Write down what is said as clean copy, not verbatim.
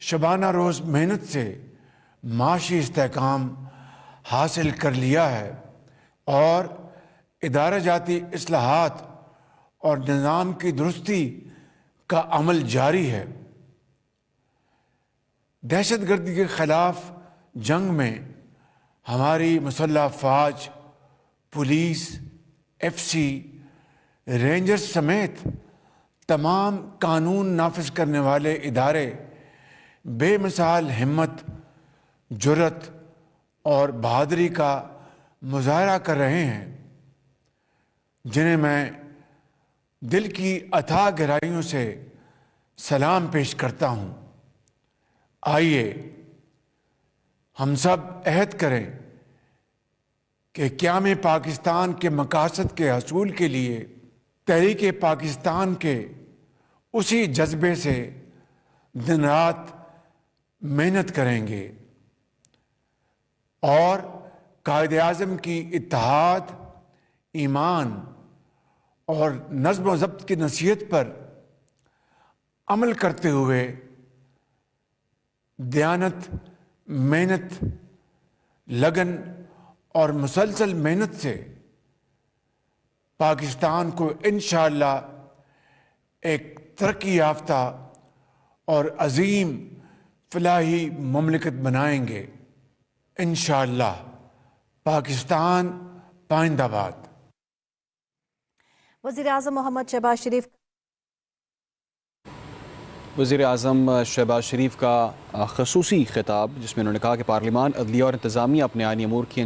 شبانہ روز محنت سے معاشی استحکام حاصل کر لیا ہے اور ادارہ جاتی اصلاحات اور نظام کی درستی کا عمل جاری ہے۔ دہشت گردی کے خلاف جنگ میں ہماری مسلح افواج، پولیس، ایف سی، رینجرز سمیت تمام قانون نافذ کرنے والے ادارے بے مثال ہمت، جرات اور بہادری کا مظاہرہ کر رہے ہیں، جنہیں میں دل کی اتھاہ گہرائیوں سے سلام پیش کرتا ہوں۔ آئیے ہم سب عہد کریں کہ قیام پاکستان کے مقاصد کے حصول کے لیے تحریک پاکستان کے اسی جذبے سے دن رات محنت کریں گے اور قائد اعظم کی اتحاد، ایمان اور نظم و ضبط کی نصیحت پر عمل کرتے ہوئے دیانت، محنت، لگن اور مسلسل محنت سے پاکستان کو انشاءاللہ ایک ترقی یافتہ اور عظیم فلاحی مملکت بنائیں گے انشاءاللہ۔ پاکستان پائندہ باد۔ وزیر اعظم محمد شہباز شریف کا خصوصی خطاب، جس میں انہوں نے کہا کہ پارلیمان، عدلیہ اور انتظامیہ اپنے آئینی امور کی